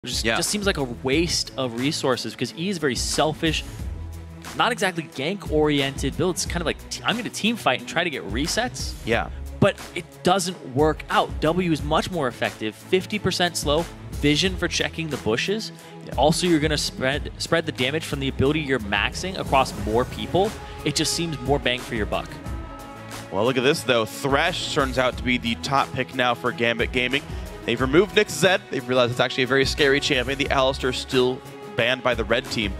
Which just seems like a waste of resources because E is very selfish, not exactly gank-oriented build. It's kind of like, I'm going to team fight and try to get resets. Yeah. But it doesn't work out. W is much more effective, 50% slow, vision for checking the bushes. Yeah. Also, you're going to spread the damage from the ability you're maxing across more people. It just seems more bang for your buck. Well, look at this, though. Thresh turns out to be the top pick now for Gambit Gaming. They've removed Nick Zed. They've realized it's actually a very scary champion. The Alistar's still banned by the red team.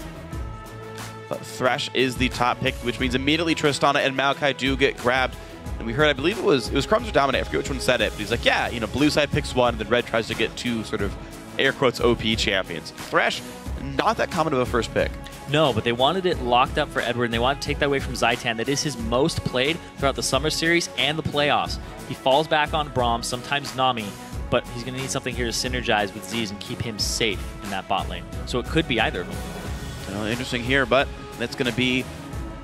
But Thresh is the top pick, which means immediately Tristana and Maokai do get grabbed. And we heard, I believe it was Crumbs or Dominate, I forget which one said it, but he's like, yeah, you know, blue side picks one, and then red tries to get two sort of air quotes OP champions. Thresh, not that common of a first pick. No, but they wanted it locked up for Edward, and they wanted to take that away from Zaitan. That is his most played throughout the Summer Series and the playoffs. He falls back on Braum, sometimes Nami, but he's going to need something here to synergize with Z's and keep him safe in that bot lane. So it could be either of them. Interesting here, but that's going to be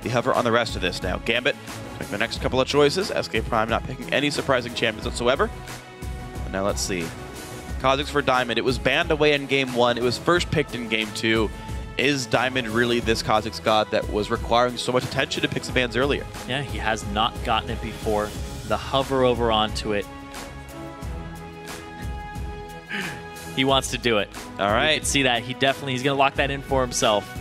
the hover on the rest of this now. Gambit, make the next couple of choices. SK Prime not picking any surprising champions whatsoever. But now let's see. Kha'Zix for Diamond. It was banned away in Game 1. It was first picked in Game 2. Is Diamond really this Kha'Zix god that was requiring so much attention to pick some bans earlier? Yeah, he has not gotten it before. The hover over onto it. He wants to do it. All right. You can see that. He's going to lock that in for himself.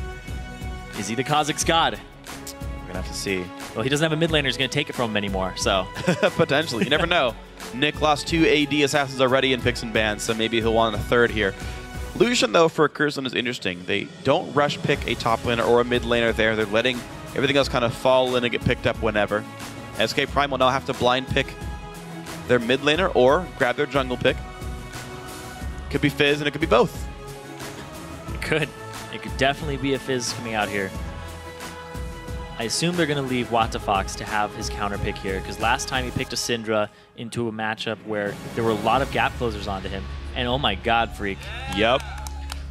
Is he the Kha'Zix god? We're going to have to see. Well, he doesn't have a mid laner who's going to take it from him anymore, so. Potentially. You never know. Nick lost 2 AD assassins already in picks and bans, so maybe he'll want a third here. Lucian, though, for Curzon is interesting. They don't rush pick a top laner or a mid laner there. They're letting everything else kind of fall in and get picked up whenever. SK Prime will now have to blind pick their mid laner or grab their jungle pick. Could be Fizz, and it could be both. It could. It could definitely be a Fizz coming out here. I assume they're going to leave Watafox to have his counter pick here, because last time he picked a Syndra into a matchup where there were a lot of gap closers onto him, and oh my god, Freak. Yep.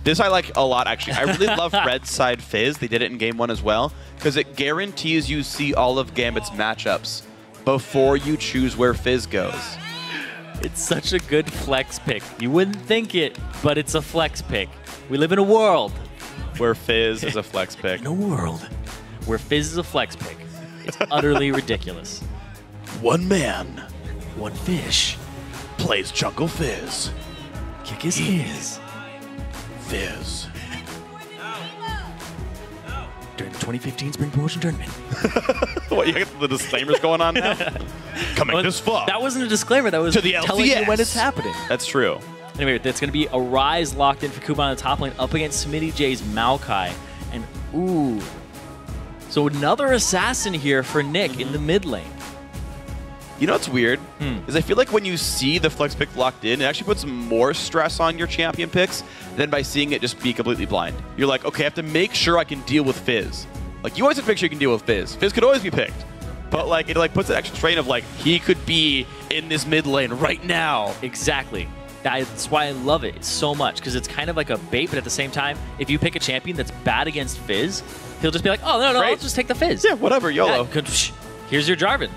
This I like a lot, actually. I really love Red Side Fizz. They did it in Game 1 as well, because it guarantees you see all of Gambit's matchups before you choose where Fizz goes. It's such a good flex pick. You wouldn't think it, but it's a flex pick. We live in a world where Fizz is a flex pick. In a world where Fizz is a flex pick. It's utterly ridiculous. One man, one fish, plays Jungle Fizz. Kick his ears. Fizz. During the 2015 Spring Promotion Tournament. What, you got the disclaimers going on now? Coming this fall. That wasn't a disclaimer. That was to the LCS. Telling you when it's happening. That's true. Anyway, that's going to be a Rise locked in for Kuban on the top lane up against Smitty J's Maokai. And, ooh. So another assassin here for Nick in the mid lane. You know what's weird? Is I feel like when you see the flex pick locked in, it actually puts more stress on your champion picks than by seeing it just be completely blind. You're like, okay, I have to make sure I can deal with Fizz. Like, you always have to make sure you can deal with Fizz. Fizz could always be picked. But like, it like puts an extra strain of like, he could be in this mid lane right now. Exactly. That's why I love it so much, because it's kind of like a bait, but at the same time, if you pick a champion that's bad against Fizz, he'll just be like, oh, no, I'll just take the Fizz. Yeah, whatever, YOLO. Yeah, here's your Jarvan.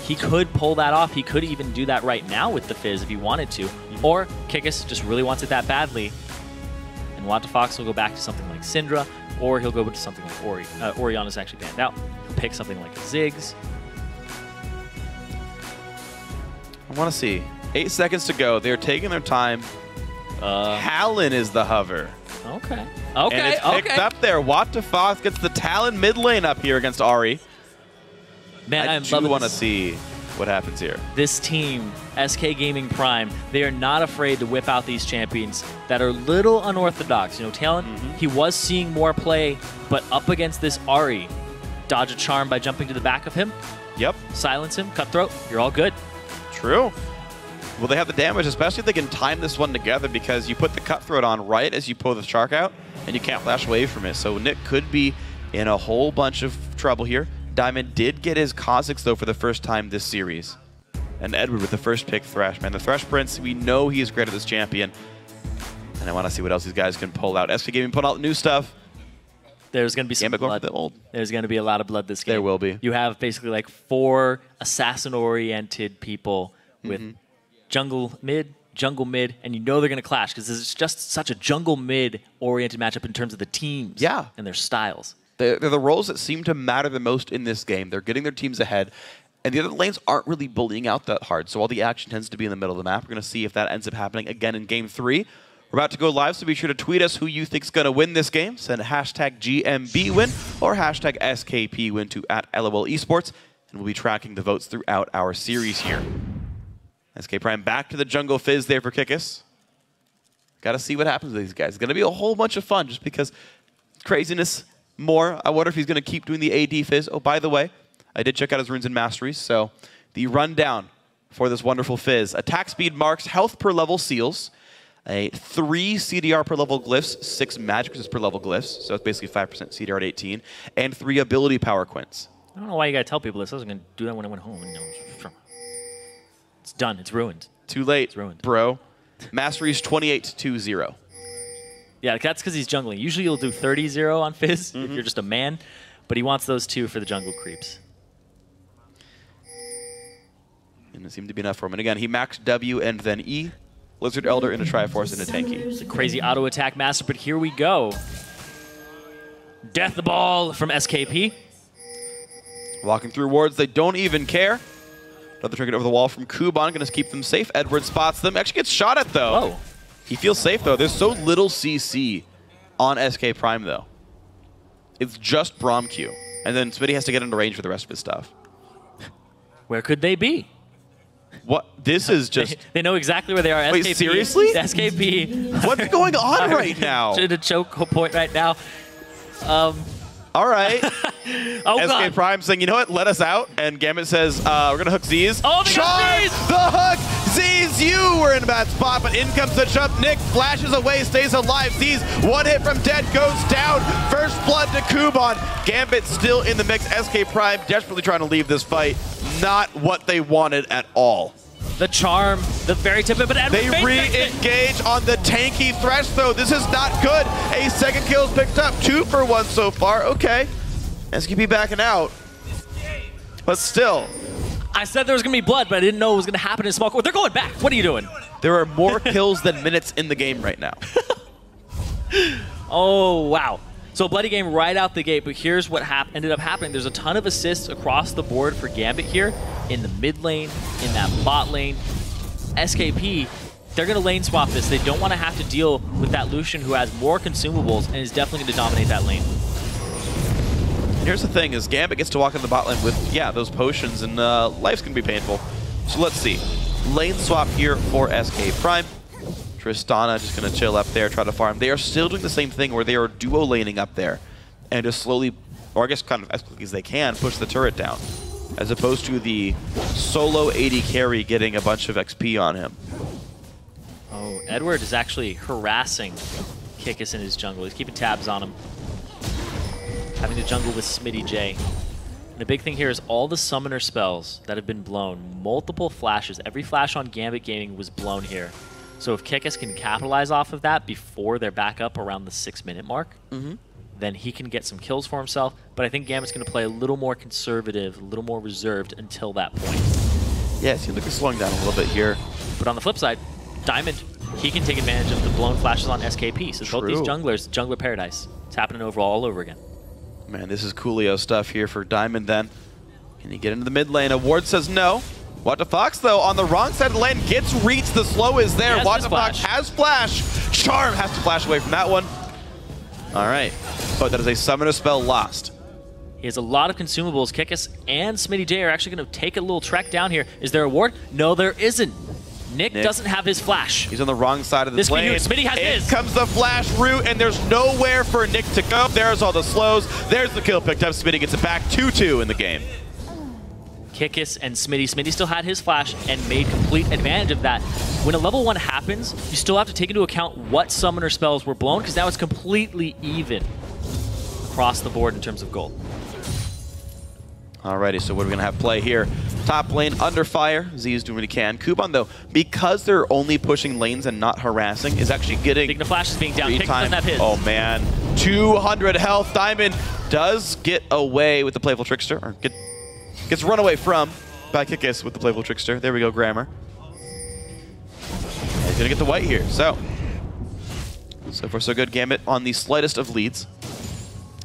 He could pull that off. He could even do that right now with the Fizz if he wanted to. Or Kikis just really wants it that badly, and Watafox will go back to something like Syndra, or he'll go to something like Ori. Oriana's actually banned out. He'll pick something like Ziggs. I want to see. 8 seconds to go. They're taking their time. Talon is the hover. Okay. And it's picked up there. Watafox gets the Talon mid lane up here against Ahri. Man, I do want to see what happens here. This team, SK Gaming Prime, they are not afraid to whip out these champions that are little unorthodox. You know, Talon, he was seeing more play, but up against this Ahri, dodge a charm by jumping to the back of him. Yep. Silence him, cutthroat, you're all good. True. Well, they have the damage, especially if they can time this one together, because you put the cutthroat on right as you pull the shark out, and you can't flash away from it. So Nick could be in a whole bunch of trouble here. Diamond did get his Kha'Zix, though, for the first time this series. And Edward with the first pick, Thresh. Man, the Thresh Prince, we know he is great at this champion. And I want to see what else these guys can pull out. SK Gaming put out new stuff. There's going to be some blood. There's going to be a lot of blood this game. There will be. You have basically like 4 assassin-oriented people with jungle mid, jungle mid, and you know they're going to clash because this is just such a jungle mid-oriented matchup in terms of the teams and their styles. They're the roles that seem to matter the most in this game. They're getting their teams ahead, and the other lanes aren't really bullying out that hard, so all the action tends to be in the middle of the map. We're going to see if that ends up happening again in Game 3. We're about to go live, so be sure to tweet us who you think is going to win this game. Send hashtag GMBWin or hashtag SKPWin to @LOL Esports, and we'll be tracking the votes throughout our series here. SK Prime back to the jungle Fizz there for Kickus. Got to see what happens with these guys. It's going to be a whole bunch of fun just because craziness more. I wonder if he's going to keep doing the AD Fizz. Oh, by the way, I did check out his runes and masteries. So the rundown for this wonderful Fizz. Attack speed marks, health per level seals, 3 CDR per level glyphs, 6 magic resist per level glyphs. So it's basically 5% CDR at 18, and 3 ability power quints. I don't know why you got to tell people this. I was going to do that when I went home. It's done. It's ruined. Too late, it's ruined, bro. Masteries 28-2-0. Yeah, that's because he's jungling. Usually you'll do 30-0 on Fizz if you're just a man, but he wants those 2 for the jungle creeps. And it seemed to be enough for him. And again, he maxed W and then E. Lizard Elder into Triforce into Tanky. It's a crazy auto attack master, but here we go. Death the ball from SKP. Walking through wards, they don't even care. Another trinket over the wall from Kuban, going to keep them safe. Edward spots them. Actually gets shot at, though. Oh. He feels safe, though. There's so little CC on SK Prime, though. It's just Braum Q. And then Smitty has to get into range for the rest of his stuff. Where could they be? What? This is just... They know exactly where they are. Wait, SKP, seriously? SKP. What's going on right now? To the choke point right now. All right. Oh, SK God. Prime saying, you know what, let us out. And Gambit says, we're going to hook Z's. Oh, they got Z's! The hook! Z's, you were in a bad spot, but in comes the jump. Nick flashes away, stays alive. Z's, one hit from dead, goes down. First blood to Kuban. Gambit still in the mix. SK Prime desperately trying to leave this fight. Not what they wanted at all. The charm, the very tip of it. They re-engage on the tanky Thresh, though. This is not good. A second kill is picked up. 2 for 1 so far. Okay. SKP backing out. But still. I said there was going to be blood, but I didn't know it was going to happen in small court. They're going back. What are you doing? There are more kills than minutes in the game right now. Oh, wow. So bloody game right out the gate, but here's what ended up happening. There's a ton of assists across the board for Gambit here in the mid lane, in that bot lane. SKP, they're going to lane swap this. They don't want to have to deal with that Lucian who has more consumables and is definitely going to dominate that lane. Here's the thing, is Gambit gets to walk in the bot lane with, those potions, and life's going to be painful. So let's see. Lane swap here for SK Prime. Tristana just going to chill up there, try to farm. They are still doing the same thing where they are duo laning up there and just slowly, or I guess kind of as quickly as they can, push the turret down, as opposed to the solo AD carry getting a bunch of XP on him. Oh, Edward is actually harassing Kickus in his jungle. He's keeping tabs on him. Having to jungle with Smitty J. And the big thing here is all the summoner spells that have been blown. Multiple flashes. Every flash on Gambit Gaming was blown here. So if Kickus can capitalize off of that before they're back up around the 6-minute mark, then he can get some kills for himself. But I think Gambit's going to play a little more conservative, a little more reserved until that point. Yeah, it seems like it's slowing down a little bit here. But on the flip side, Diamond, he can take advantage of the blown flashes on SKP. So both these junglers, jungler paradise. It's happening all over again. Man, this is Coolio stuff here for Diamond then. Can he get into the mid lane? A ward says no. What the Fox, though, on the wrong side of the lane, gets reached. The slow is there. What the Fox has flash. Charm has to flash away from that one. All right. But that is a summoner spell lost. He has a lot of consumables. Kickus and Smitty J are actually going to take a little trek down here. Is there a ward? No, there isn't. Nick doesn't have his flash. He's on the wrong side of the lane. Smitty has his. In comes the flash route, and there's nowhere for Nick to go. There's all the slows. There's the kill picked up. Smitty gets it back 2-2 in the game. Kickus and Smitty. Smitty still had his flash and made complete advantage of that. When a level 1 happens, you still have to take into account what summoner spells were blown, because now it's completely even across the board in terms of gold. Alrighty, so what are we going to have play here? Top lane under fire. Z is doing what he can. Kuban, though, because they're only pushing lanes and not harassing, is actually getting... Digna Flash is being down. Kickus doesn't have his. Oh, man. 200 health. Diamond does get away with the Playful Trickster, or gets run away from by Kickus with the Playful Trickster. There we go, Grammar. going to get the white here. So far so good. Gambit on the slightest of leads.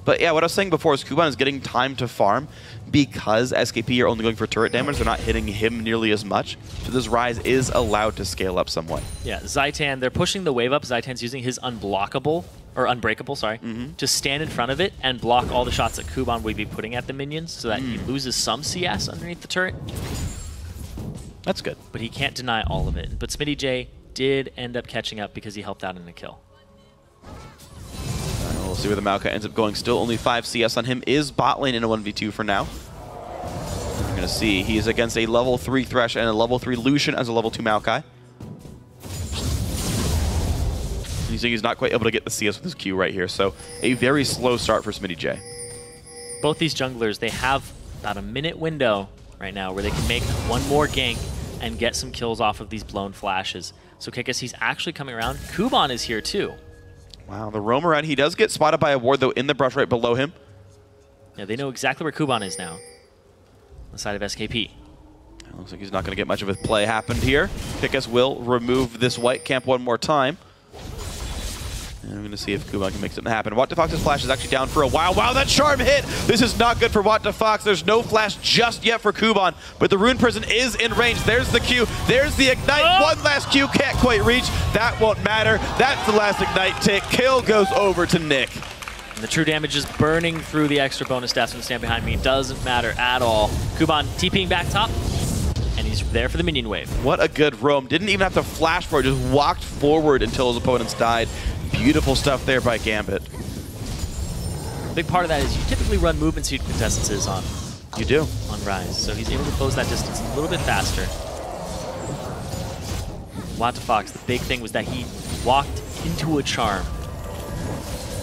But yeah, what I was saying before is Kuban is getting time to farm because SKP are only going for turret damage. They're not hitting him nearly as much. So this Ryze is allowed to scale up somewhat. Yeah, Zaitan, they're pushing the wave up. Zaitan's using his unblockable, or unbreakable, sorry, to stand in front of it and block all the shots that Kuban would be putting at the minions so that he loses some CS underneath the turret. That's good. But he can't deny all of it. But Smitty J did end up catching up because he helped out in the kill. We'll see where the Maokai ends up going. Still only 5 CS on him. Is bot lane in a 1v2 for now. We're going to see. He's against a level 3 Thresh and a level 3 Lucian as a level 2 Maokai. He's saying he's not quite able to get the CS with his Q right here. So a very slow start for Smitty J. Both these junglers, they have about a minute window right now where they can make one more gank and get some kills off of these blown flashes. So Kikis, he's actually coming around. Kuban is here too. Wow, the roam around. He does get spotted by a ward, though, in the brush right below him. Yeah, they know exactly where Kuban is now. On the side of SKP. It looks like he's not going to get much of a play happened here. Kikis will remove this white camp one more time. And I'm going to see if Kuban can make something happen. WTFox's flash is actually down for a while. Wow, that charm hit! This is not good for WTFox. There's no flash just yet for Kuban, but the Rune Prison is in range. There's the Q. There's the Ignite. Oh! One last Q. Can't quite reach. That won't matter. That's the last Ignite tick. Kill goes over to Nick. And the true damage is burning through the extra bonus stats from the stand behind me. Doesn't matter at all. Kuban TPing back top, and he's there for the minion wave. What a good roam. Didn't even have to flash for it. Just walked forward until his opponents died. Beautiful stuff there by Gambit. A big part of that is you typically run movement speed contestances on. You do. On Ryze, so he's able to close that distance a little bit faster. WTFox, the big thing was that he walked into a charm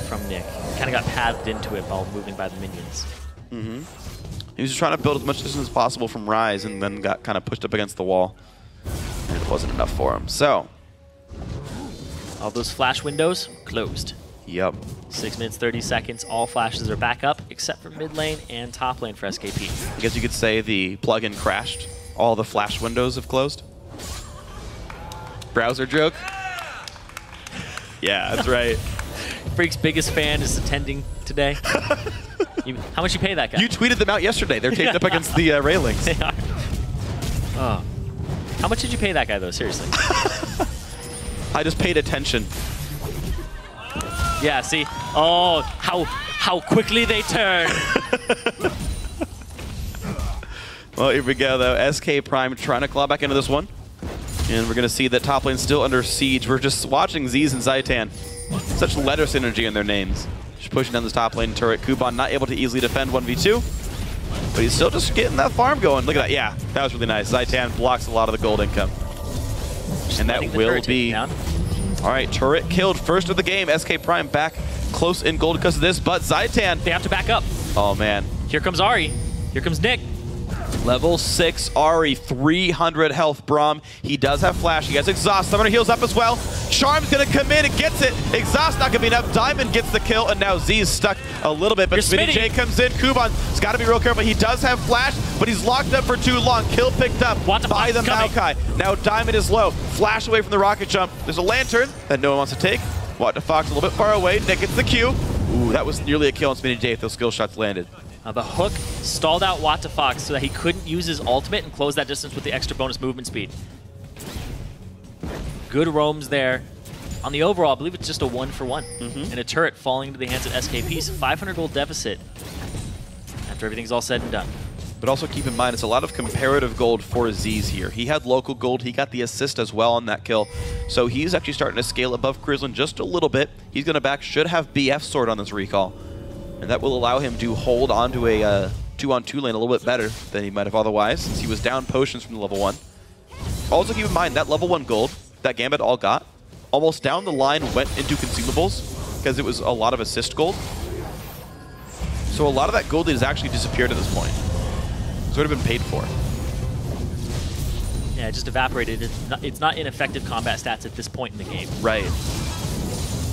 from Nick. Kind of got pathed into it while moving by the minions. He was just trying to build as much distance as possible from Ryze and then got kind of pushed up against the wall. And it wasn't enough for him. So, all those flash windows closed. yep. 6 minutes, 30 seconds. All flashes are back up, except for mid lane and top lane for SKP. I guess you could say the plugin crashed. All the flash windows have closed. Browser joke? Yeah, that's right. Freak's biggest fan is attending today. How much you pay that guy? You tweeted them out yesterday. They're taped up against the railings. They are. Oh. How much did you pay that guy, though? Seriously. I just paid attention. Yeah, see? Oh, how quickly they turn. Well, here we go, though. SK Prime trying to claw back into this one. And we're going to see that top lane's still under siege. We're just watching Z's and Zaitan. Such letter synergy in their names. Just pushing down this top lane turret. Kuban not able to easily defend 1v2. But he's still just getting that farm going. Look at that. Yeah, that was really nice. Zaitan blocks a lot of the gold income. And that will be... All right, turret killed. First of the game. SK Prime back close in gold because of this. But Zaitan... They have to back up. Oh, man. Here comes Ari. Here comes Nick. Level 6 Ari, 300 health Braum. He does have flash. He has exhaust. Summoner heals up as well. Charm's going to come in and gets it. Exhaust not going to be enough. Diamond gets the kill, and now Z's stuck a little bit. But Smitty J comes in. Kuban's got to be real careful. He does have flash, but he's locked up for too long. Kill picked up by the Maokai. Now Diamond is low. Flash away from the rocket jump. There's a lantern that no one wants to take. WTFox a little bit far away. Nick gets the Q. Ooh, that was nearly a kill on Smitty J if those skill shots landed. The hook stalled out WTFox so that he couldn't use his ultimate and close that distance with the extra bonus movement speed. Good roams there. On the overall, I believe it's just a 1-for-1. And a turret falling into the hands of SKP's 500 gold deficit after everything's all said and done. But also keep in mind, it's a lot of comparative gold for Z's here. He had local gold. He got the assist as well on that kill. So he's actually starting to scale above Grizzlin just a little bit. He's going to back, should have BF sword on this recall. And that will allow him to hold on to a 2-on-2 lane a little bit better than he might have otherwise, since he was down potions from the level 1. Also keep in mind, that level 1 gold that Gambit all got, almost down the line went into consumables, because it was a lot of assist gold. So a lot of that gold has actually disappeared at this point. It's already been paid for. Yeah, it just evaporated. It's not ineffective combat stats at this point in the game. Right.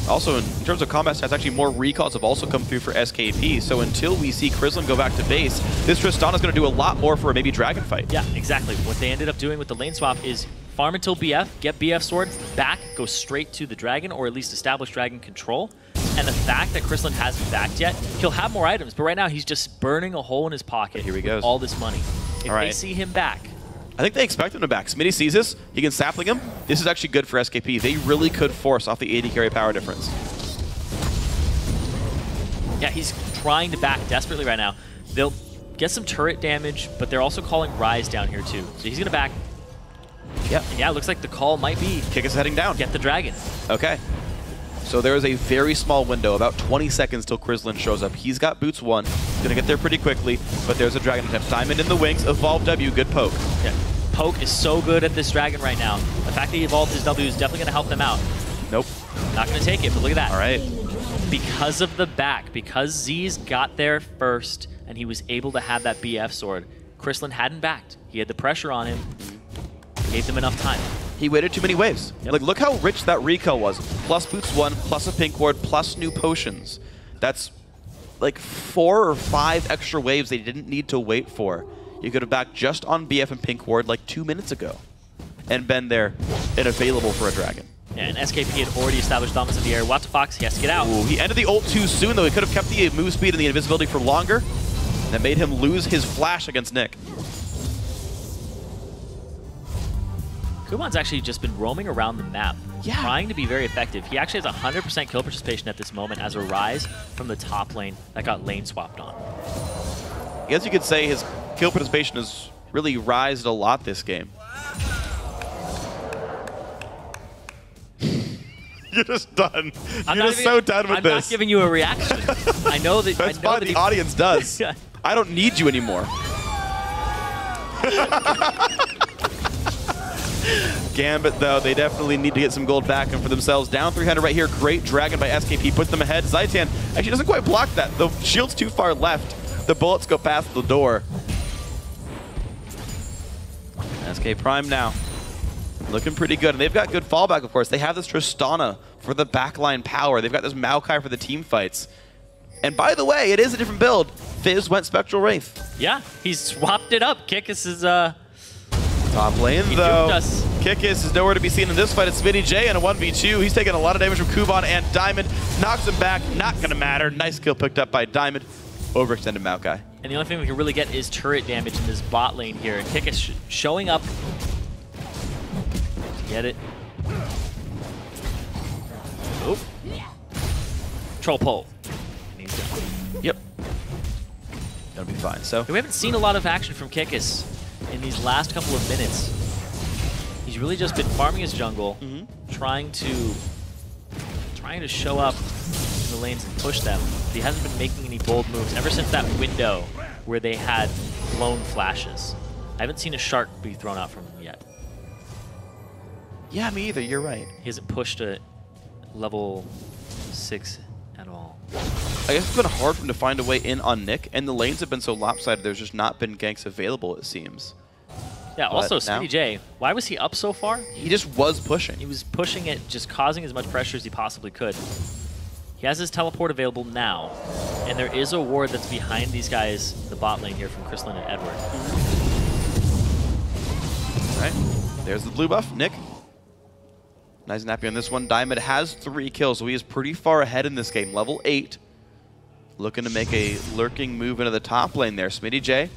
Also, in terms of combat stats, actually more recalls have also come through for SKP. So until we see Grizzlin go back to base, this Tristana's going to do a lot more for a maybe dragon fight. Yeah, exactly. What they ended up doing with the lane swap is farm until BF, get BF sword, back, go straight to the dragon, or at least establish dragon control. And the fact that Crystalline hasn't backed yet, he'll have more items, but right now he's just burning a hole in his pocket. Here he goes. All this money. If they see him back. I think they expect him to back. Smitty sees this, he can sapling him. This is actually good for SKP. They really could force off the 80 carry power difference. Yeah, he's trying to back desperately right now. They'll get some turret damage, but they're also calling Rise down here too. So he's gonna back. Yep. And yeah, it looks like the call might be Kick is heading down. Get the dragon. Okay. So there is a very small window, about 20 seconds till Crystalline shows up. He's got boots 1. He's gonna get there pretty quickly, but there's a dragon attempt. Diamond in the wings, evolve W, good poke. Yeah. Poke is so good at this dragon right now. The fact that he evolved his W is definitely gonna help them out. Nope. Not gonna take it, but look at that. All right. Because of the back, because Z's got there first, and he was able to have that BF sword, Crystalline hadn't backed. He had the pressure on him, gave them enough time. He waited too many waves. Yep. Like, look how rich that recall was. Plus boots 1, plus a pink ward, plus new potions. That's like 4 or 5 extra waves they didn't need to wait for. You could have backed just on BF and pink ward like 2 minutes ago and been there and available for a dragon. Yeah, and SKP had already established dominance in the air. Fox, he has to get out. Ooh, he ended the ult too soon, though. He could have kept the move speed and the invisibility for longer. That made him lose his flash against Nick. Kuban's actually just been roaming around the map, trying to be very effective. He actually has 100% kill participation at this moment as a Rise from the top lane that got lane swapped on. I guess you could say his kill participation has really rised a lot this game. You're just done. You're just so done with this. I'm not giving you a reaction. I know that. That's fine. The audience does. I don't need you anymore. Gambit, though, they definitely need to get some gold back in for themselves. Down 300 right here. Great dragon by SKP. Puts them ahead. Zaitan actually doesn't quite block that. The shield's too far left. The bullets go past the door. SK Prime now. Looking pretty good. And they've got good fallback, of course. They have this Tristana for the backline power. They've got this Maokai for the team fights. And by the way, it is a different build. Fizz went Spectral Wraith. Yeah, he's swapped it up. Kickus is top lane, though. Kickus is nowhere to be seen in this fight. It's Smitty J in a 1v2. He's taking a lot of damage from Kuban and Diamond. Knocks him back. Not going to matter. Nice kill picked up by Diamond. Overextended Maokai. And the only thing we can really get is turret damage in this bot lane here. And Kickus showing up. Get it. Oh. Troll pole. And he's done. Yep. That'll be fine. So we haven't seen a lot of action from Kickus in these last couple of minutes. He's really just been farming his jungle, trying to show up in the lanes and push them. But he hasn't been making any bold moves ever since that window where they had blown flashes. I haven't seen a shark be thrown out from him yet. Yeah, me either. You're right. He hasn't pushed a level 6 at all. I guess it's been hard for him to find a way in on Nick, and the lanes have been so lopsided, there's just not been ganks available, it seems. Yeah, also, Smitty J, why was he up so far? He just was pushing. He was pushing it, just causing as much pressure as he possibly could. He has his teleport available now, and there is a ward that's behind these guys, the bot lane here from Crystalline and Edward. All right, there's the blue buff, Nick. Nice and happy on this one. Diamond has 3 kills, so he is pretty far ahead in this game. Level 8. Looking to make a lurking move into the top lane there. Smitty J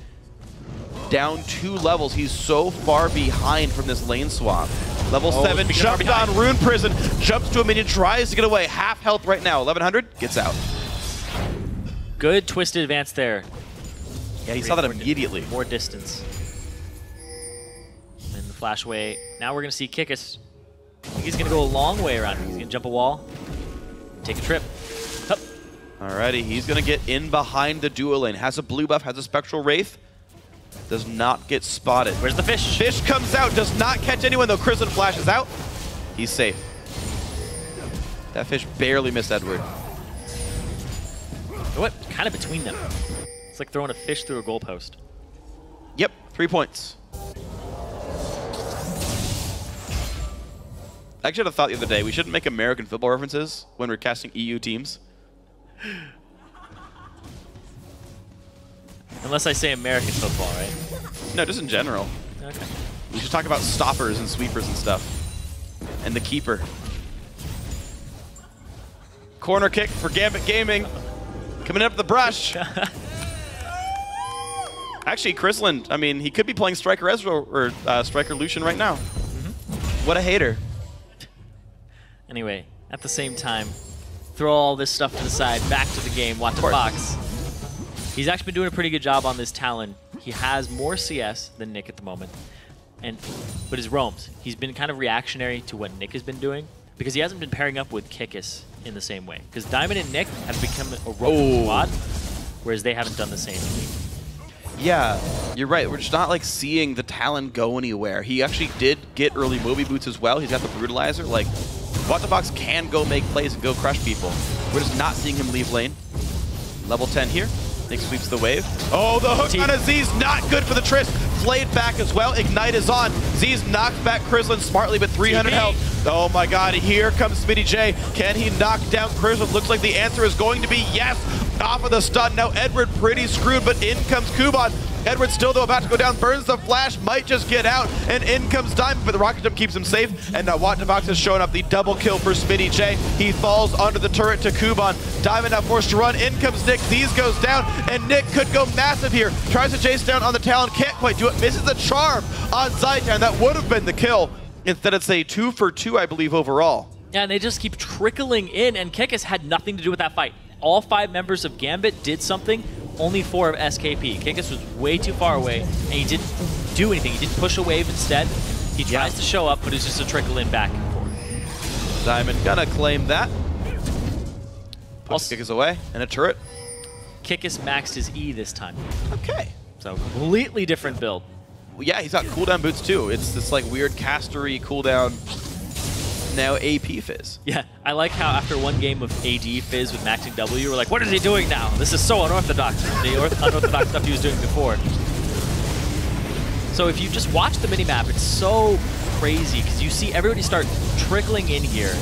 down 2 levels. He's so far behind from this lane swap. Level 7, jumped on Rune Prison, jumps to a minion, tries to get away. Half health right now. 1100, gets out. Good twisted advance there. Yeah, he saw that immediately. More distance. And the flash away. Now we're going to see Kickus. I think he's going to go a long way around. He's going to jump a wall, take a trip. Hup. Alrighty, he's going to get in behind the duo lane. Has a blue buff, has a Spectral Wraith. Does not get spotted. Where's the fish? Fish comes out, does not catch anyone though. Crystalline flashes out. He's safe. That fish barely missed Edward. You know what? Kind of between them. It's like throwing a fish through a goalpost. Yep, 3 points. I actually had a thought the other day. We shouldn't make American football references when we're casting EU teams. Unless I say American football, right? No, just in general. Okay. We should talk about stoppers and sweepers and stuff. And the keeper. Corner kick for Gambit Gaming. Coming up the brush. Actually, Chrisland, I mean, he could be playing Striker Ezra or Striker Lucian right now. What a hater. Anyway, at the same time, throw all this stuff to the side, back to the game, watch the Fox. He's actually been doing a pretty good job on this Talon. He has more CS than Nick at the moment. But his roams, he's been kind of reactionary to what Nick has been doing because he hasn't been pairing up with Kikis in the same way. Because Diamond and Nick have become a roam squad, whereas they haven't done the same. Yeah, you're right. We're just not like seeing the Talon go anywhere. He actually did get early Moby boots as well. He's got the Brutalizer. Like, Fox can go make plays and go crush people. We're just not seeing him leave lane. Level 10 here. Nick sweeps the wave. Oh, the hook on Aziz, not good for the Triss. Flayed back as well. Ignite is on. Aziz knocks back Chrisland smartly, but 300 health. Oh my god, here comes Smitty J. Can he knock down Chrisland? Looks like the answer is going to be yes. Off of the stun. Now Edward pretty screwed, but in comes Kuban. Edward still though about to go down, burns the flash, might just get out, and in comes Diamond, but the rocket jump keeps him safe, and now Fox has shown up the double kill for Smitty J. He falls under the turret to Kuban. Diamond now forced to run, in comes Nick, Z's goes down, and Nick could go massive here. Tries to chase down on the Talon, can't quite do it, misses the charm on Zaitan. That would have been the kill. Instead it's a 2 for 2, I believe, overall. Yeah, and they just keep trickling in, and Kikis had nothing to do with that fight. All 5 members of Gambit did something, only 4 of SKP. Kikis was way too far away, and he didn't do anything. He didn't push a wave instead. He tries to show up, but it's just a trickle in back and forth. Diamond gonna claim that. Puts Kikis away, and a turret. Kikis maxed his E this time. Okay. So, completely different build. Well, yeah, he's got cooldown boots too. It's this like weird castery cooldown. Now AP Fizz. Yeah, I like how after one game of AD Fizz with maxing W, we're like, what is he doing now? This is so unorthodox. The unorthodox stuff he was doing before. So if you just watch the minimap, it's so crazy because you see everybody start trickling in here,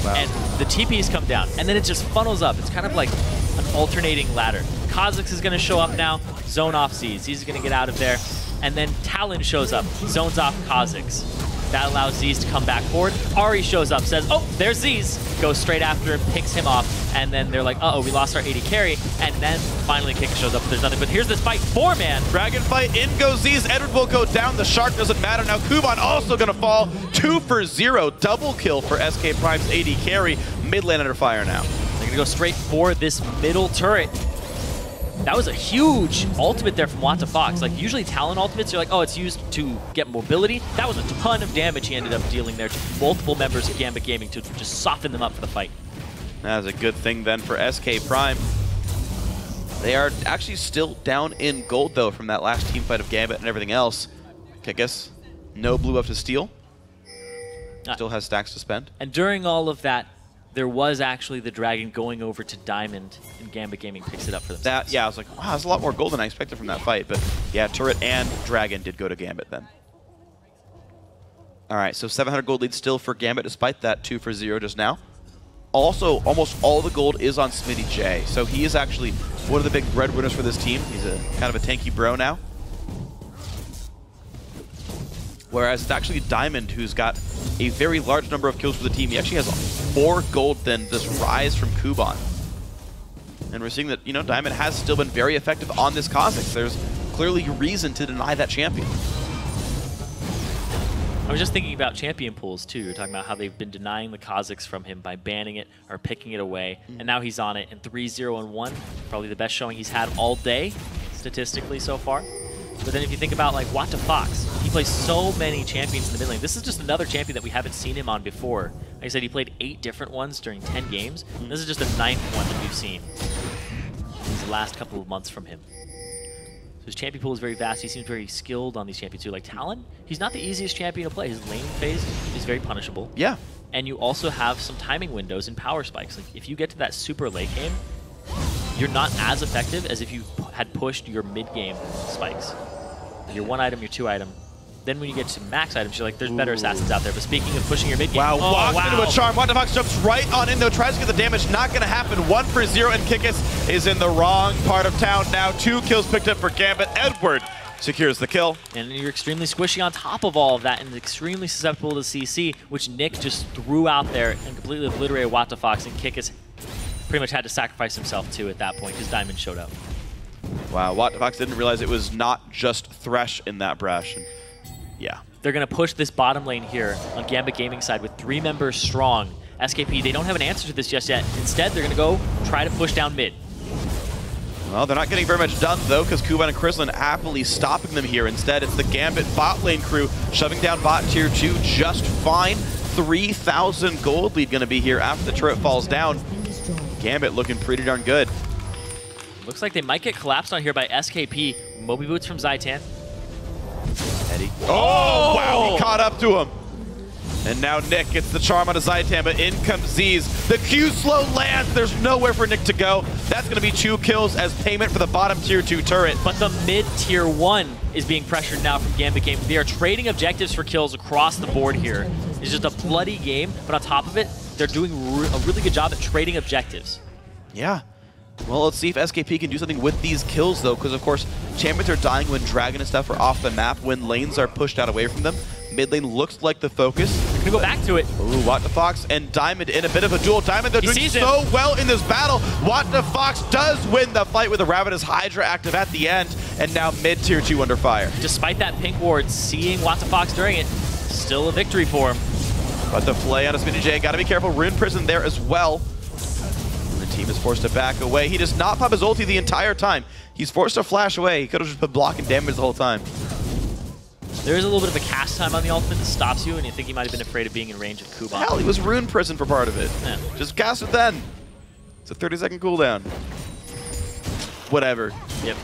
and the TPs come down, and then it just funnels up. It's kind of like an alternating ladder. Kha'Zix is going to show up now, zone off Z's. He's going to get out of there, and then Talon shows up, zones off Kha'Zix. That allows Z's to come back forward. Ari shows up, says, oh, there's Z's. Goes straight after him, picks him off, and then they're like, uh-oh, we lost our AD carry. And then finally Kikis shows up, but there's nothing. But here's this fight, 4-man. Dragon fight, in goes Z's. Edward will go down. The Shark doesn't matter. Now Kuban also going to fall. 2 for 0. Double kill for SK Prime's AD carry. Mid lane under fire now. They're going to go straight for this middle turret. That was a huge ultimate there from Fox. Like, usually Talon ultimates, you're like, oh, it's used to get mobility. That was a ton of damage he ended up dealing there to multiple members of Gambit Gaming to just soften them up for the fight. That was a good thing then for SK Prime. They are actually still down in gold, though, from that last team fight of Gambit and everything else. Kikis, no blue up to steal. Still has stacks to spend. And during all of that, there was actually the Dragon going over to Diamond, and Gambit Gaming picks it up for themselves. Yeah, I was like, wow, that's a lot more gold than I expected from that fight. But yeah, Turret and Dragon did go to Gambit then. All right, so 700 gold lead still for Gambit, despite that 2 for 0 just now. Also, almost all the gold is on Smitty J, so he is actually one of the big breadwinners for this team. He's a kind of a tanky bro now. Whereas it's actually Diamond who's got a very large number of kills for the team. He actually has more gold than this Rise from Kuban. And we're seeing that, you know, Diamond has still been very effective on this Kha'Zix. There's clearly reason to deny that champion. I was just thinking about champion pools too. You're talking about how they've been denying the Kha'Zix from him by banning it or picking it away. And now he's on it in 3-0-1. Probably the best showing he's had all day, statistically so far. But then if you think about like Fox, he plays so many champions in the mid lane. This is just another champion that we haven't seen him on before. Like I said, he played 8 different ones during 10 games. This is just the 9th one that we've seen these last couple of months from him. So his champion pool is very vast. He seems very skilled on these champions too. Like Talon, he's not the easiest champion to play. His lane phase is very punishable. Yeah. And you also have some timing windows and power spikes. Like if you get to that super late game, you're not as effective as if you had pushed your mid-game spikes. Your 1 item, your 2 item. Then when you get to max items, you're like, there's better assassins out there. But speaking of pushing your mid-game... Wow, walks into a charm. Fox jumps right on in, though. Tries to get the damage. Not going to happen. 1 for 0, and Kikis is in the wrong part of town now. 2 kills picked up for Gambit. Edward Secures the kill. And you're extremely squishy on top of all of that and extremely susceptible to CC, which Nick just threw out there and completely obliterated WattTheFox, and Kikis pretty much had to sacrifice himself too at that point because Diamond showed up. Wow, WattTheFox didn't realize it was not just Thresh in that brush. And yeah. They're going to push this bottom lane here on Gambit Gaming side with 3 members strong. SKP, they don't have an answer to this just yet. Instead, they're going to go try to push down mid. Well, they're not getting very much done, though, because Kuban and Krislin happily stopping them here. Instead, it's the Gambit bot lane crew shoving down bot tier 2 just fine. 3,000 gold lead going to be here after the turret falls down. Gambit looking pretty darn good. Looks like they might get collapsed on here by SKP. Moby Boots from Zaitan. Eddie. Oh, wow, he caught up to him. And now Nick gets the charm on a Zaitan, but in comes Z's. The Q slow lands. There's nowhere for Nick to go. That's going to be 2 kills as payment for the bottom tier 2 turret. But the mid tier 1 is being pressured now from Gambit Gaming. They are trading objectives for kills across the board here. It's just a bloody game, but on top of it, they're doing a really good job at trading objectives. Yeah. Well, let's see if SKP can do something with these kills, though, because, of course, champions are dying when Dragon and stuff are off the map, when lanes are pushed out away from them. Mid lane looks like the focus. They're going to go back to it. Ooh, WattTheFox and Diamond in a bit of a duel. Diamond, they're doing so well in this battle. WattTheFox does win the fight with a Ravenous Hydra active at the end, and now mid tier 2 under fire. Despite that pink ward, seeing WattTheFox during it, still a victory for him. But the play on a SmittyJ, got to be careful. Rune Prison there as well. The team is forced to back away. He does not pop his ulti the entire time. He's forced to flash away. He could have just been blocking damage the whole time. There is a little bit of a cast time on the ultimate that stops you, and you think he might have been afraid of being in range of Kuban. Hell, he was Rune Prison for part of it. Yeah. Just cast it then. It's a 30-second cooldown. Whatever. Yep.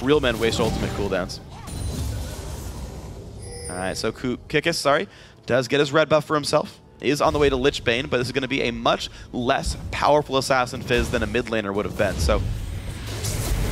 Real men waste ultimate cooldowns. Alright, so Kikis, does get his red buff for himself. Is on the way to Lich Bane, but this is going to be a much less powerful Assassin Fizz than a mid laner would have been. So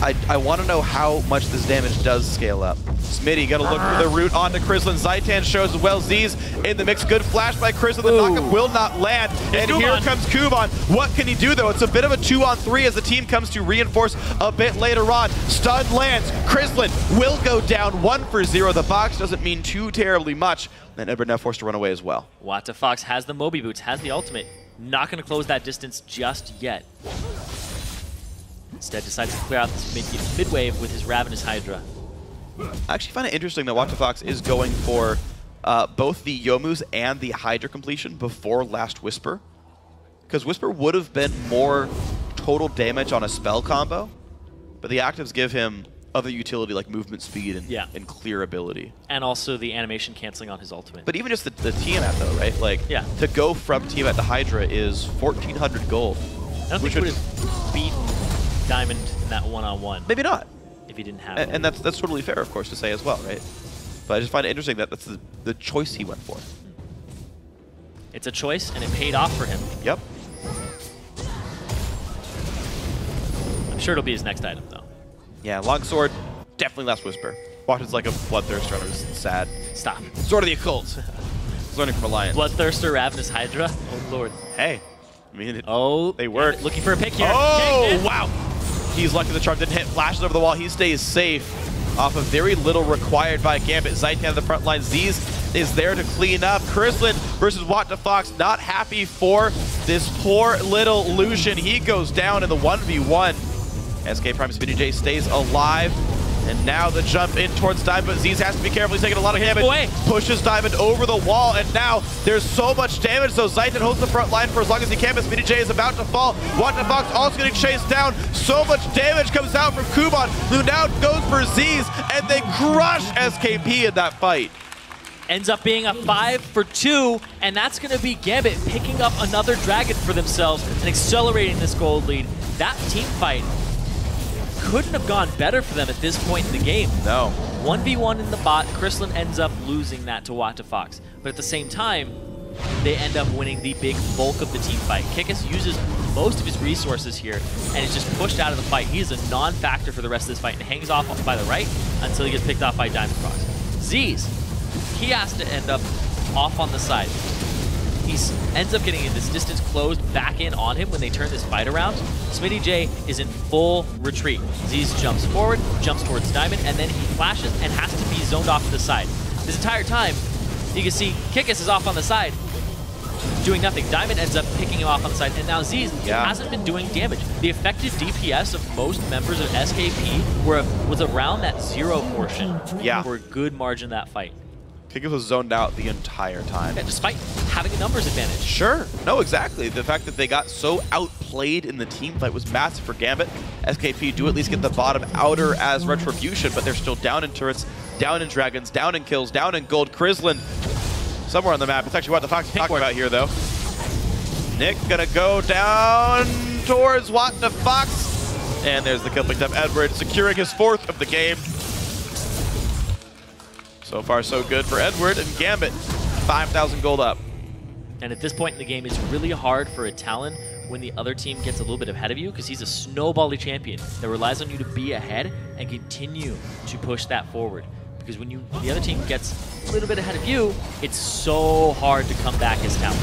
I want to know how much this damage does scale up. Smitty got to look for the root onto Krislin. Zaitan shows as well. Z's in the mix. Good flash by Krislin. The knockup will not land. And here comes Kuban. What can he do, though? It's a bit of a 2-on-3 as the team comes to reinforce a bit later on. Stun lands. Krislin will go down 1-for-0. The box doesn't mean too terribly much. And Edward now forced to run away as well. WattTheFox has the Moby Boots, has the ultimate. Not going to close that distance just yet. Instead, decides to clear out this mid wave with his Ravenous Hydra. I actually find it interesting that WattTheFox is going for both the Youmu's and the Hydra completion before Last Whisper. Because Whisper would have been more total damage on a spell combo, but the actives give him other utility like movement speed and clear ability. And also the animation canceling on his ultimate. But even just the Tiamat though, right? Like, to go from Tiamat to Hydra is 1,400 gold. I don't think he would have beaten Diamond in that one-on-one. Maybe not. If he didn't have and that's totally fair, of course, to say as well, right? But I just find it interesting that that's the choice he went for. It's a choice, and it paid off for him. Yep. I'm sure it'll be his next item, though. Yeah, Longsword, definitely Last Whisper. Watch it's like a Bloodthirster runner. It's sad. Stop. Sword of the Occult. Learning from Alliance. Bloodthirster, Ravenous Hydra. Oh, Lord. Hey. I mean, they work. Looking for a pick here. Oh, wow. He's lucky the charm didn't hit. Flashes over the wall. He stays safe off of very little required by Gambit. Zaitan at the front line. Z's is there to clean up. Krislin versus WattTheFox. Not happy for this poor little Lucian. He goes down in the 1v1. SK Prime SmittyJ stays alive. And now the jump in towards Diamond, but Z's has to be careful. He's taking a lot of damage. Pushes Diamond over the wall, and now there's so much damage, so Zaitan holds the front line for as long as he can, but SmittyJ is about to fall. WattTheFox also getting chased down. So much damage comes out from Kuban, who now goes for Z's, and they crush SKP in that fight. Ends up being a 5-for-2, and that's going to be Gambit picking up another dragon for themselves and accelerating this gold lead. That team fight couldn't have gone better for them at this point in the game. No. 1v1 in the bot, Krislin ends up losing that to WattTheFox. But at the same time, they end up winning the big bulk of the team fight. Kikis uses most of his resources here and is just pushed out of the fight. He is a non-factor for the rest of this fight and hangs off by the right until he gets picked off by Diamond Frost. Z's, he has to end up off on the side. He ends up getting in this distance closed back in on him when they turn this fight around. Smitty J is in full retreat. Ziz jumps forward, jumps towards Diamond, and then he flashes and has to be zoned off to the side. This entire time, you can see Kikis is off on the side, doing nothing. Diamond ends up picking him off on the side, and now Ziz hasn't been doing damage. The effective DPS of most members of SKP was around that 0 portion for a good margin of that fight. Kikis was zoned out the entire time. Yeah, despite having a numbers advantage. Sure. No, exactly. The fact that they got so outplayed in the team fight was massive for Gambit. SKP do at least get the bottom outer as retribution, but they're still down in turrets, down in dragons, down in kills, down in gold. Krislin somewhere on the map. It's actually what the Fox is talking about here, though. Nick gonna go down towards What the Fox. And there's the kill picked up. Edward securing his 4th of the game. So far, so good for Edward, and Gambit, 5,000 gold up. And at this point in the game, it's really hard for a Talon when the other team gets a little bit ahead of you, because he's a snowbally champion that relies on you to be ahead and continue to push that forward. Because when the other team gets a little bit ahead of you, it's so hard to come back as Talon.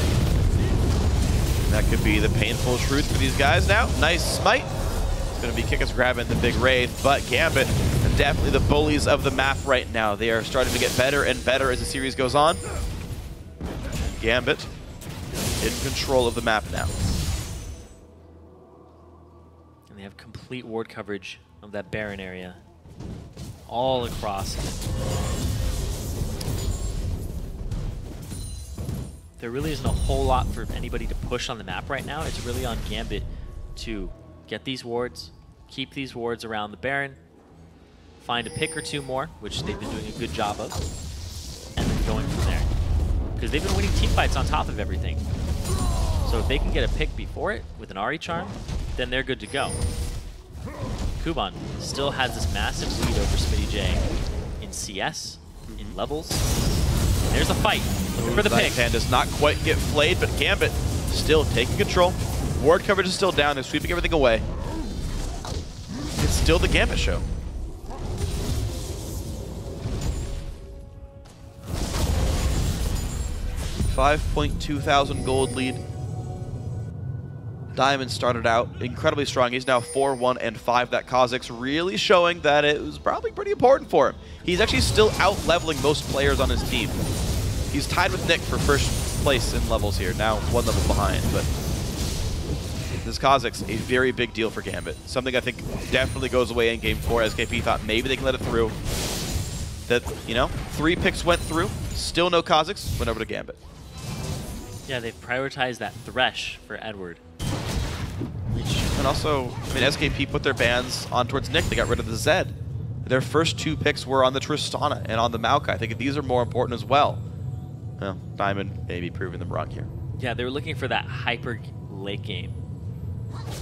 That could be the painful truth for these guys now. Nice smite. It's going to be Kikis grabbing the big Wraith, but Gambit, definitely the bullies of the map right now. They are starting to get better and better as the series goes on. Gambit in control of the map now. And they have complete ward coverage of that Baron area all across. There really isn't a whole lot for anybody to push on the map right now. It's really on Gambit to get these wards, keep these wards around the Baron, find a pick or two more, which they've been doing a good job of, and then going from there. Because they've been winning team fights on top of everything. So if they can get a pick before it with an Ahri charm, then they're good to go. Kuban still has this massive lead over Smitty J in CS, in levels. And there's a fight. Looking for the pick. Hand does not quite get flayed, but Gambit still taking control. Ward coverage is still down. They're sweeping everything away. It's still the Gambit show. $5,200 gold lead. Diamond started out incredibly strong. He's now 4-1 and 5. That Kha'Zix really showing that it was probably pretty important for him. He's actually still out-leveling most players on his team. He's tied with Nick for first place in levels here. Now 1 level behind, but this Kha'Zix, a very big deal for Gambit. Something I think definitely goes away in Game 4. SKP thought maybe they can let it through. That, you know, 3 picks went through. Still no Kha'Zix. Went over to Gambit. Yeah, they've prioritized that Thresh for Edward. And also, I mean, SKP put their bans on towards Nick. They got rid of the Zed. Their first 2 picks were on the Tristana and on the Maokai. I think these are more important as well. Well, Diamond maybe proving them wrong here. Yeah, they were looking for that hyper late game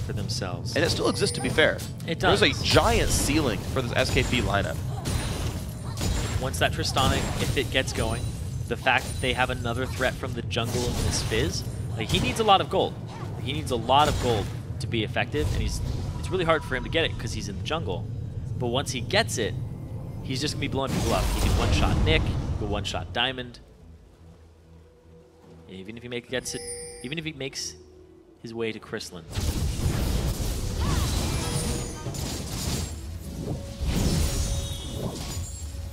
for themselves. And it still exists, to be fair. It does. There's a giant ceiling for this SKP lineup. Once that Tristana, if it gets going, the fact that they have another threat from the jungle in this Fizz, like, he needs a lot of gold. He needs a lot of gold to be effective, and it's really hard for him to get it because he's in the jungle. But once he gets it, he's just gonna be blowing people up. He can one-shot Nick, go one-shot Diamond. And even if he makes his way to Krislin.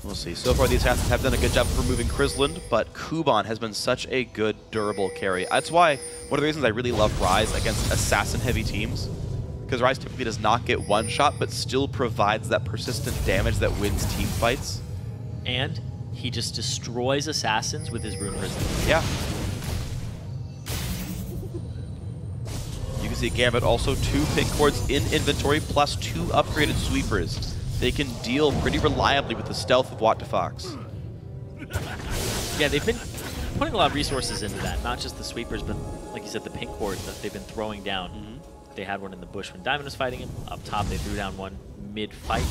We'll see. So far, the Assassins have done a good job of removing Krislin, but Kuban has been such a good, durable carry. That's why one of the reasons I really love Ryze against assassin-heavy teams, because Ryze typically does not get one shot, but still provides that persistent damage that wins team fights. And he just destroys assassins with his Rune Risen. Yeah. You can see Gambit also 2 pick cords in inventory, plus 2 upgraded sweepers. They can deal pretty reliably with the stealth of What the Fox. Yeah, they've been putting a lot of resources into that, not just the sweepers, but like you said, the pink cord that they've been throwing down. They had one in the bush when Diamond was fighting him. Up top, they threw down one mid-fight.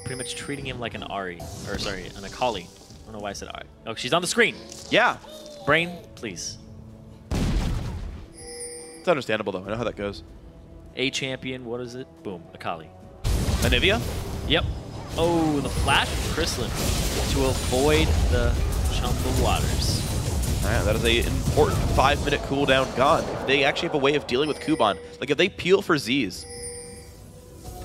Pretty much treating him like an Ahri, or sorry, an Akali. I don't know why I said Ahri. Oh, she's on the screen. Yeah. Brain, please. It's understandable, though. I know how that goes. A champion, what is it? Boom, Akali. Anivia? Yep. Oh, the flash from Krislin to avoid the Chumble Waters. Alright, that is an important 5-minute cooldown gone. If they actually have a way of dealing with Kuban, like if they peel for Z's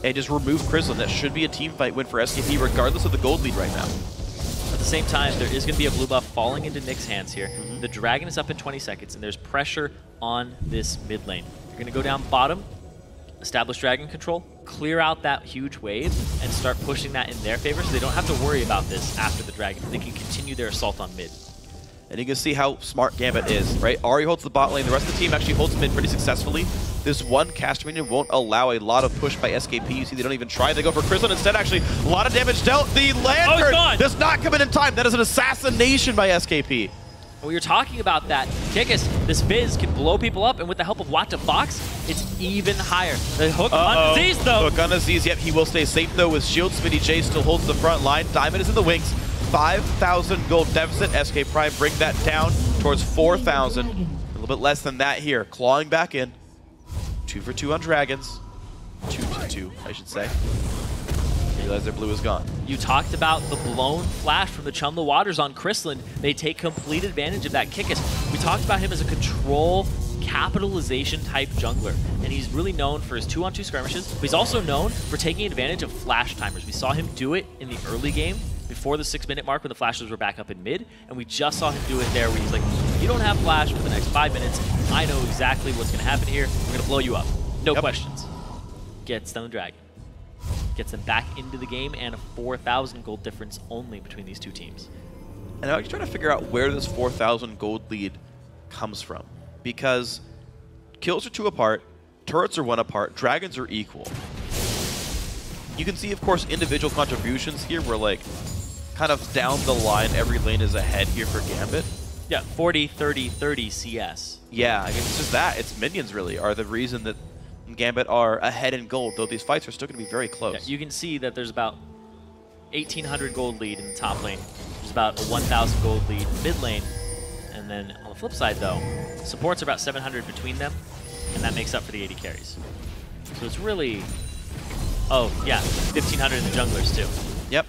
and just remove Krislin, that should be a team fight win for SKP regardless of the gold lead right now. At the same time, there is going to be a blue buff falling into Nick's hands here. The Dragon is up in 20 seconds, and there's pressure on this mid lane. You're going to go down bottom, establish Dragon control, clear out that huge wave, and start pushing that in their favor so they don't have to worry about this after the Dragon. They can continue their assault on mid. And you can see how smart Gambit is, right? Ahri holds the bot lane. The rest of the team actually holds mid pretty successfully. This one caster minion won't allow a lot of push by SKP. You see they don't even try. They go for Krislin instead. Actually, a lot of damage dealt. The Lantern does not come in time. That is an assassination by SKP. We were talking about that. Kikis, this Fizz can blow people up, and with the help of What the Fox, it's even higher. The hook on Aziz, though. Hook on Aziz, yep, he will stay safe, though, with shield. Smitty J still holds the front line. Diamond is in the wings. 5,000 gold deficit. SK Prime bring that down towards 4,000. A little bit less than that here. Clawing back in. 2 for 2 on Dragons. 2 to 2, I should say. You realize their blue is gone. You talked about the blown flash from the Chum the Waters on Krislin. They take complete advantage of that Kikis. We talked about him as a control capitalization type jungler, and he's really known for his 2-on-2 skirmishes, but he's also known for taking advantage of flash timers. We saw him do it in the early game before the 6-minute mark when the flashes were back up in mid, and we just saw him do it there where he's like, you don't have flash for the next 5 minutes. I know exactly what's going to happen here. We're going to blow you up. No questions. Gets them the Dragon. Gets them back into the game, and a 4,000 gold difference only between these two teams. And I'm trying to figure out where this 4,000 gold lead comes from. Because kills are 2 apart, turrets are 1 apart, dragons are equal. You can see, of course, individual contributions here where, like, kind of down the line, every lane is ahead here for Gambit. Yeah, 40, 30, 30 CS. Yeah, I guess it's just that. It's minions, really, are the reason that Gambit are ahead in gold, though these fights are still going to be very close. Yeah, you can see that there's about 1,800 gold lead in the top lane. There's about a 1,000 gold lead in mid lane. And then on the flip side, though, supports are about 700 between them, and that makes up for the 80 carries. So it's really... Oh, yeah, 1,500 in the junglers, too. Yep.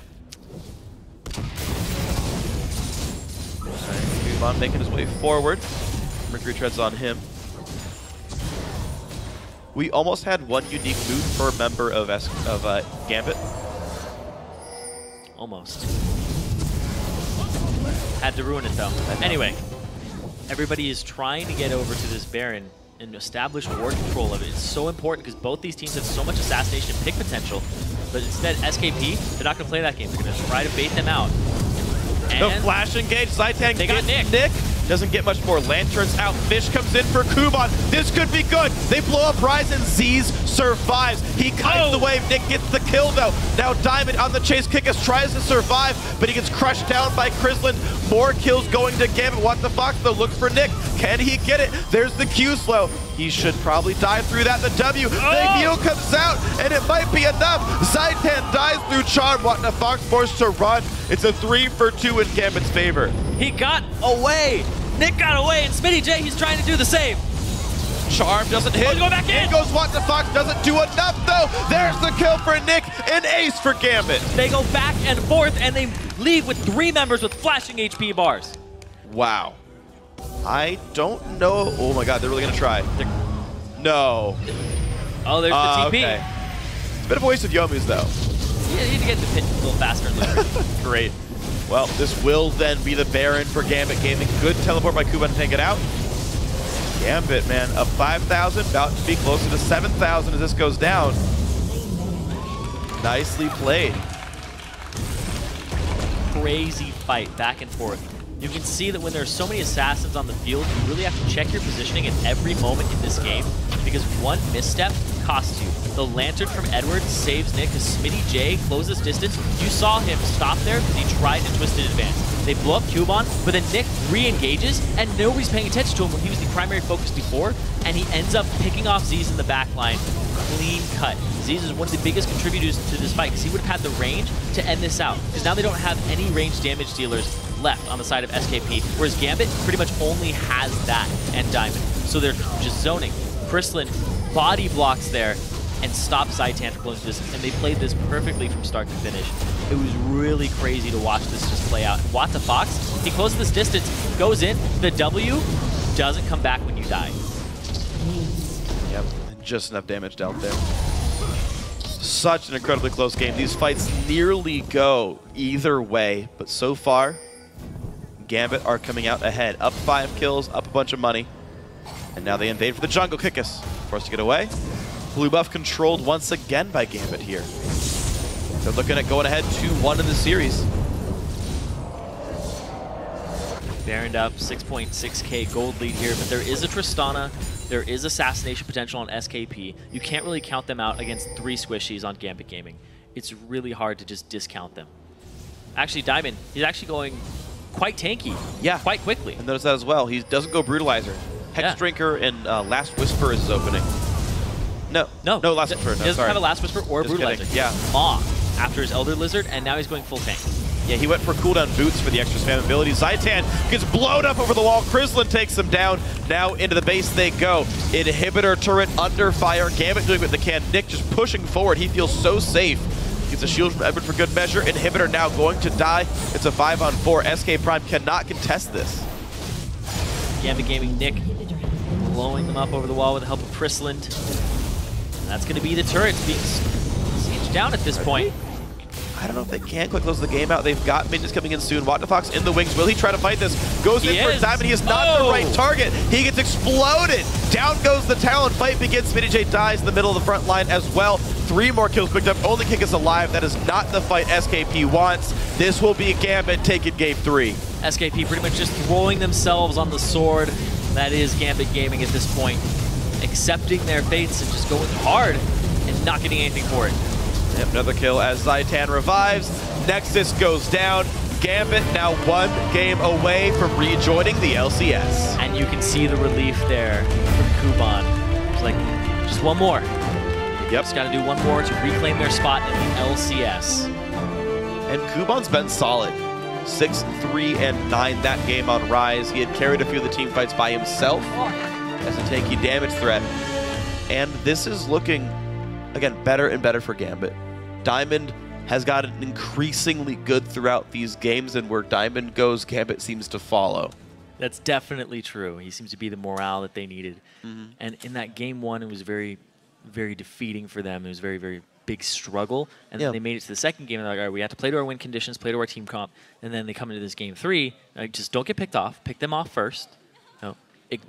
Kuban making his way forward. Mercury treads on him. We almost had 1 unique loot per member of Gambit. Almost. Had to ruin it, though. Anyway, everybody is trying to get over to this Baron and establish ward control of it. It's so important because both these teams have so much assassination pick potential, but instead, SKP, they're not going to play that game. They're going to try to bait them out. The flash engage, Zaitan they got Nick. Doesn't get much more. Lanterns out. Fish comes in for Kuban. This could be good. They blow up Rise and Z's survives. He kites the wave. Nick gets the kill though. Now Diamond on the chase. Kikis tries to survive, but he gets crushed down by Krislin. More kills going to Gambit. What the Fox though looks for Nick. Can he get it? There's the Q slow. He should probably die through that. The W. The heal comes out, and it might be enough. Zaitan dies through Charm. What the Fox forced to run. It's a 3 for 2 in Gambit's favor. He got away. Nick got away, and Smitty J, he's trying to do the same. Charm doesn't hit. Go back in. In goes What the Fox. Doesn't do enough, though. There's the kill for Nick. An ace for Gambit. They go back and forth, and they leave with 3 members with flashing HP bars. Wow. I don't know. Oh, my God. They're really going to try. No. Oh, there's the TP. Okay. It's a bit of a waste of Yomu's, though. Yeah, you need to get the pit a little faster. Great. Well, this will then be the Baron for Gambit Gaming. Good teleport by Kuban to take it out. Gambit, man, up 5,000, about to be closer to 7,000 as this goes down. Nicely played. Crazy fight, back and forth. You can see that when there are so many assassins on the field, you really have to check your positioning at every moment in this game, because one misstep costs you. The Lantern from Edwards saves Nick as Smitty J closes distance. You saw him stop there because he tried to twist in advance. They blow up Kuban, but then Nick re-engages, and nobody's paying attention to him when he was the primary focus before, and he ends up picking off Z's in the back line. Clean cut. Z's is one of the biggest contributors to this fight because he would have had the range to end this out, because now they don't have any range damage dealers left on the side of SKP, whereas Gambit pretty much only has that and Diamond. So they're just zoning. Krislin body blocks there and stops Zaitan from closing distance, and they played this perfectly from start to finish. It was really crazy to watch this just play out. What the Fox, he closes this distance, goes in. The W doesn't come back when you die. Yep, just enough damage dealt there. Such an incredibly close game. These fights nearly go either way, but so far, Gambit are coming out ahead. Up 5 kills, up a bunch of money. And now they invade for the jungle. Kickus forced to get away. Blue buff controlled once again by Gambit here. They're looking at going ahead 2-1 in the series. Baroned up 6.6k gold lead here, but there is a Tristana. There is assassination potential on SKP. You can't really count them out against 3 squishies on Gambit Gaming. It's really hard to just discount them. Actually, Diamond, he's actually going quite tanky. Yeah. Quite quickly. And notice that as well. He doesn't go Brutalizer. Hex Drinker and Last Whisper is his opening. No, Last Whisper. He doesn't have a Last Whisper or Just Brutalizer. Kidding. Yeah. Maw after his Elder Lizard, and now he's going full tank. Yeah, he went for cooldown boots for the extra spam ability. Zaitan gets blown up over the wall. Krislin takes him down. Now into the base they go. Inhibitor turret under fire. Gambit doing what they can. Nick just pushing forward. He feels so safe. Gets a shield from Edward for good measure. Inhibitor now going to die. It's a 5-on-4. SK Prime cannot contest this. Gambit Gaming Nick blowing them up over the wall with the help of Krislin. And that's going to be the turrets being sieged down at this point. I don't know if they can quick close the game out. They've got minions coming in soon. Fox in the wings. Will he try to fight this? Goes in for a diamond. He is not the right target. He gets exploded. Down goes the Talon. Fight begins. J dies in the middle of the front line as well. 3 more kills picked up. Only Kickus alive. That is not the fight SKP wants. This will be Gambit taking game 3. SKP pretty much just throwing themselves on the sword. That is Gambit Gaming at this point. Accepting their fates and just going hard and not getting anything for it. Yep, another kill as Zaitan revives. Nexus goes down. Gambit now 1 game away from rejoining the LCS. And you can see the relief there from Kuban. It's like, just 1 more. Yep. Just got to do 1 more to reclaim their spot in the LCS. And Kuban's been solid. 6-3-9 that game on Rise. He had carried a few of the team fights by himself as a tanky damage threat. And this is looking, again, better and better for Gambit. Diamond has gotten increasingly good throughout these games, and where Diamond goes, Gambit seems to follow. That's definitely true. He seems to be the morale that they needed. And in that game 1, it was very, very defeating for them. It was very, very big struggle. And then they made it to the second game, and they're like, all right, we have to play to our win conditions, play to our team comp. And then they come into this game 3, like, just don't get picked off. Pick them off first.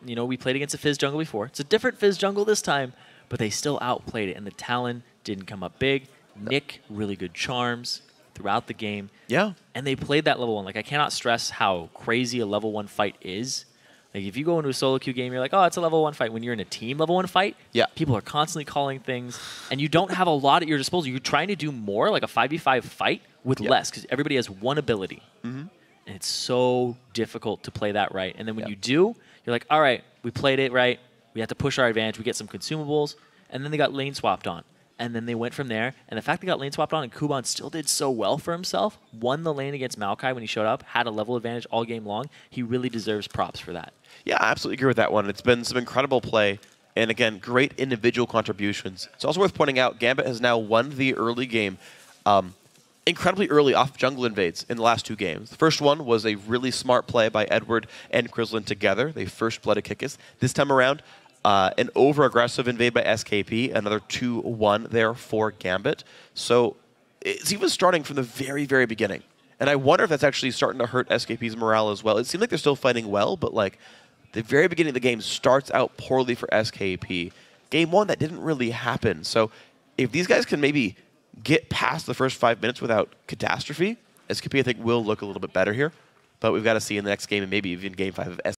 You know, we played against a Fizz jungle before. It's a different Fizz jungle this time, but they still outplayed it. And the Talon didn't come up big. Nick, really good charms throughout the game. Yeah. And they played that level 1. Like, I cannot stress how crazy a level 1 fight is. Like, if you go into a solo queue game, you're like, oh, it's a level 1 fight. When you're in a team level 1 fight, people are constantly calling things, and you don't have a lot at your disposal. You're trying to do more, like a 5v5 fight, with less, because everybody has 1 ability. And it's so difficult to play that right. And then when you do, you're like, all right, we played it right. We have to push our advantage. We get some consumables. And then they got lane swapped on. And then they went from there. And the fact they got lane swapped on and Kuban still did so well for himself, won the lane against Maokai when he showed up, had a level advantage all game long. He really deserves props for that. Yeah, I absolutely agree with that one. It's been some incredible play. And again, great individual contributions. It's also worth pointing out, Gambit has now won the early game incredibly early off jungle invades in the last 2 games. The first one was a really smart play by Edward and Krislin together. They first blooded Kickus. This time around, an over-aggressive invade by SKP, another 2-1 there for Gambit. So he was starting from the very, very beginning. And I wonder if that's actually starting to hurt SKP's morale as well. It seems like they're still fighting well, but like the very beginning of the game starts out poorly for SKP. Game 1, that didn't really happen. So if these guys can maybe get past the first 5 minutes without catastrophe, SKP, I think, will look a little bit better here. But we've got to see in the next game and maybe even game 5 of